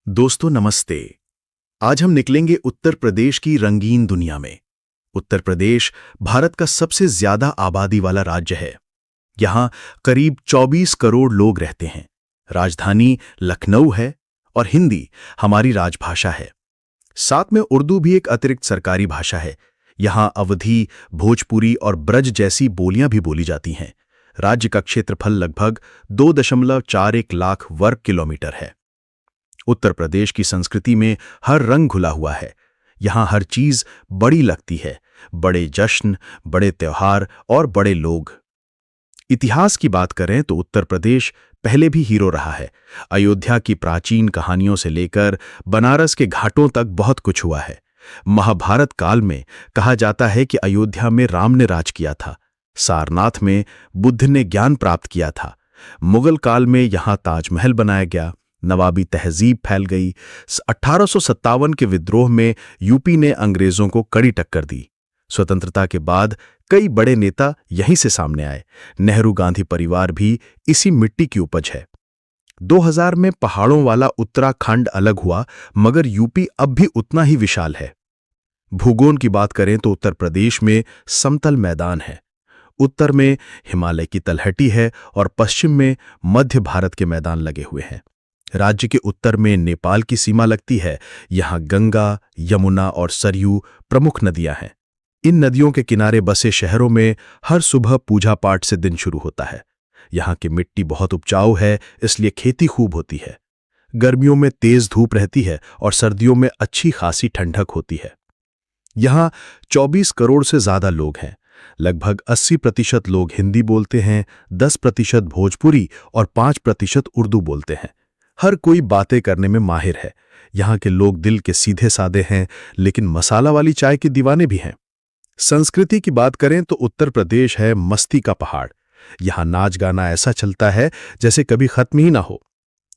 दोस्तों नमस्ते। आज हम निकलेंगे उत्तर प्रदेश की रंगीन दुनिया में। उत्तर प्रदेश भारत का सबसे ज्यादा आबादी वाला राज्य है। यहाँ करीब 24 करोड़ लोग रहते हैं। राजधानी लखनऊ है और हिंदी हमारी राजभाषा है। साथ में उर्दू भी एक अतिरिक्त सरकारी भाषा है। यहाँ अवधी, भोजपुरी और ब्रज जैसी बोलियां भी बोली जाती हैं। राज्य का क्षेत्रफल लगभग 2.41 लाख वर्ग किलोमीटर है। उत्तर प्रदेश की संस्कृति में हर रंग घुला हुआ है। यहाँ हर चीज बड़ी लगती है। बड़े जश्न, बड़े त्योहार और बड़े लोग। इतिहास की बात करें तो उत्तर प्रदेश पहले भी हीरो रहा है। अयोध्या की प्राचीन कहानियों से लेकर बनारस के घाटों तक बहुत कुछ हुआ है। महाभारत काल में कहा जाता है कि अयोध्या में राम ने राज किया था। सारनाथ में बुद्ध ने ज्ञान प्राप्त किया था। मुगल काल में यहाँ ताजमहल बनाया गया। नवाबी तहजीब फैल गई। 1857 के विद्रोह में यूपी ने अंग्रेजों को कड़ी टक्कर दी। स्वतंत्रता के बाद कई बड़े नेता यहीं से सामने आए। नेहरू गांधी परिवार भी इसी मिट्टी की उपज है। 2000 में पहाड़ों वाला उत्तराखंड अलग हुआ, मगर यूपी अब भी उतना ही विशाल है। भूगोल की बात करें तो उत्तर प्रदेश में समतल मैदान है। उत्तर में हिमालय की तलहटी है और पश्चिम में मध्य भारत के मैदान लगे हुए हैं। राज्य के उत्तर में नेपाल की सीमा लगती है। यहाँ गंगा, यमुना और सरयू प्रमुख नदियां हैं। इन नदियों के किनारे बसे शहरों में हर सुबह पूजा पाठ से दिन शुरू होता है। यहाँ की मिट्टी बहुत उपजाऊ है, इसलिए खेती खूब होती है। गर्मियों में तेज धूप रहती है और सर्दियों में अच्छी खासी ठंडक होती है। यहाँ 24 करोड़ से ज्यादा लोग हैं। लगभग 80% लोग हिंदी बोलते हैं, 10% भोजपुरी और 5% उर्दू बोलते हैं। हर कोई बातें करने में माहिर है। यहाँ के लोग दिल के सीधे साधे हैं, लेकिन मसाला वाली चाय के दीवाने भी हैं। संस्कृति की बात करें तो उत्तर प्रदेश है मस्ती का पहाड़। यहाँ नाच गाना ऐसा चलता है जैसे कभी खत्म ही ना हो।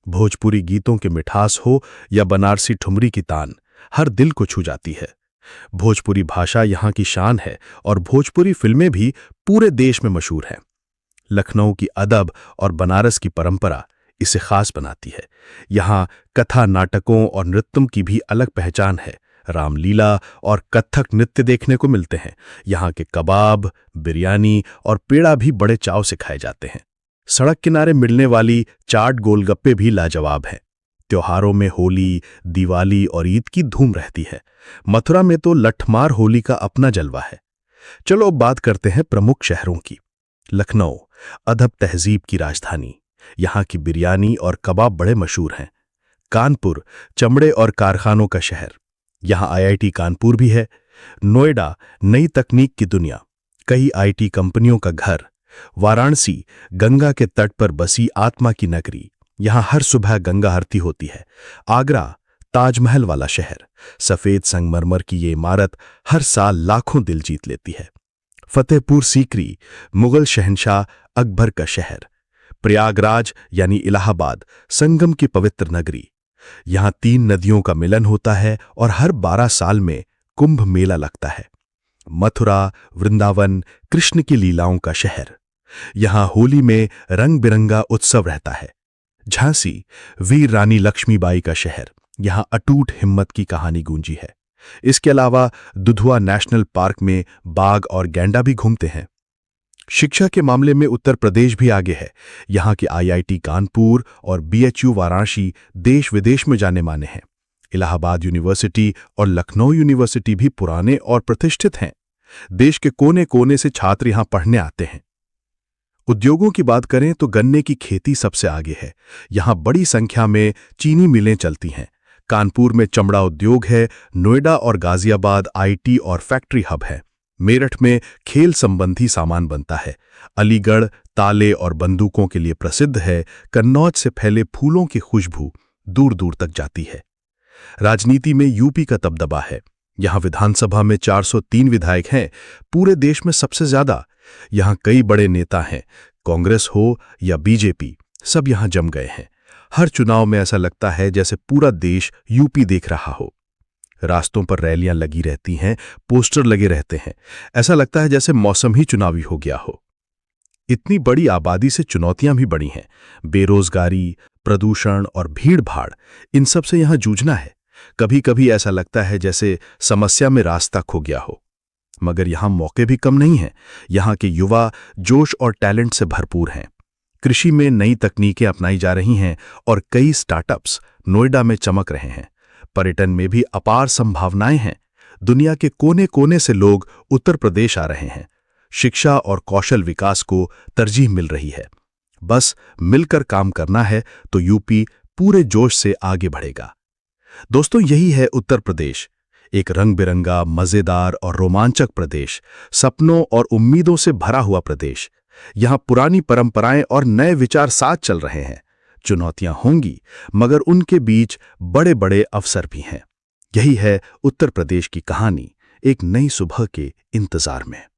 भोजपुरी गीतों की मिठास हो या बनारसी ठुमरी की तान, हर दिल को छू जाती है। भोजपुरी भाषा यहाँ की शान है और भोजपुरी फिल्में भी पूरे देश में मशहूर हैं। लखनऊ की अदब और बनारस की परंपरा इसे खास बनाती है। यहाँ कथा, नाटकों और नृत्यों की भी अलग पहचान है। रामलीला और कथक नृत्य देखने को मिलते हैं। यहाँ के कबाब, बिरयानी और पेड़ा भी बड़े चाव से खाए जाते हैं। सड़क किनारे मिलने वाली चाट, गोलगप्पे भी लाजवाब हैं। त्योहारों में होली, दिवाली और ईद की धूम रहती है। मथुरा में तो लठमार होली का अपना जलवा है। चलो अब बात करते हैं प्रमुख शहरों की। लखनऊ अदब तहजीब की राजधानी। यहाँ की बिरयानी और कबाब बड़े मशहूर हैं। कानपुर चमड़े और कारखानों का शहर। यहाँ आईआईटी कानपुर भी है। नोएडा नई तकनीक की दुनिया, कई आईटी कंपनियों का घर। वाराणसी गंगा के तट पर बसी आत्मा की नगरी। यहाँ हर सुबह गंगा आरती होती है। आगरा ताजमहल वाला शहर, सफेद संगमरमर की ये इमारत हर साल लाखों दिल जीत लेती है। फतेहपुर सीकरी मुगल शहंशाह अकबर का शहर। प्रयागराज यानी इलाहाबाद संगम की पवित्र नगरी। यहाँ 3 नदियों का मिलन होता है और हर 12 साल में कुंभ मेला लगता है। मथुरा वृंदावन कृष्ण की लीलाओं का शहर। यहाँ होली में रंग बिरंगा उत्सव रहता है। झांसी वीर रानी लक्ष्मीबाई का शहर। यहाँ अटूट हिम्मत की कहानी गूंजी है। इसके अलावा दुधवा नेशनल पार्क में बाघ और गैंडा भी घूमते हैं। शिक्षा के मामले में उत्तर प्रदेश भी आगे है। यहाँ के आईआईटी कानपुर और बीएचयू वाराणसी देश विदेश में जाने माने हैं। इलाहाबाद यूनिवर्सिटी और लखनऊ यूनिवर्सिटी भी पुराने और प्रतिष्ठित हैं। देश के कोने कोने से छात्र यहाँ पढ़ने आते हैं। उद्योगों की बात करें तो गन्ने की खेती सबसे आगे है। यहाँ बड़ी संख्या में चीनी मिलें चलती हैं। कानपुर में चमड़ा उद्योग है। नोएडा और गाजियाबाद आईटी और फैक्ट्री हब है। मेरठ में खेल संबंधी सामान बनता है। अलीगढ़ ताले और बंदूकों के लिए प्रसिद्ध है। कन्नौज से फैले फूलों की खुशबू दूर दूर तक जाती है। राजनीति में यूपी का दबदबा है। यहाँ विधानसभा में 403 विधायक हैं, पूरे देश में सबसे ज्यादा। यहाँ कई बड़े नेता हैं, कांग्रेस हो या बीजेपी, सब यहाँ जम गए हैं। हर चुनाव में ऐसा लगता है जैसे पूरा देश यूपी देख रहा हो। रास्तों पर रैलियां लगी रहती हैं, पोस्टर लगे रहते हैं। ऐसा लगता है जैसे मौसम ही चुनावी हो गया हो। इतनी बड़ी आबादी से चुनौतियां भी बड़ी हैं। बेरोजगारी, प्रदूषण और भीड़-भाड़, इन सब से यहां जूझना है। कभी-कभी ऐसा लगता है जैसे समस्या में रास्ता खो गया हो। मगर यहां मौके भी कम नहीं हैं। यहां के युवा जोश और टैलेंट से भरपूर हैं। कृषि में नई तकनीकें अपनाई जा रही हैं और कई स्टार्टअप्स नोएडा में चमक रहे हैं। पर्यटन में भी अपार संभावनाएं हैं। दुनिया के कोने-कोने से लोग उत्तर प्रदेश आ रहे हैं। शिक्षा और कौशल विकास को तरजीह मिल रही है। बस मिलकर काम करना है तो यूपी पूरे जोश से आगे बढ़ेगा। दोस्तों, यही है उत्तर प्रदेश, एक रंग बिरंगा, मजेदार और रोमांचक प्रदेश, सपनों और उम्मीदों से भरा हुआ प्रदेश। यहां पुरानी परंपराएं और नए विचार साथ चल रहे हैं। चुनौतियां होंगी, मगर उनके बीच बड़े बड़े अवसर भी हैं। यही है उत्तर प्रदेश की कहानी, एक नई सुबह के इंतजार में।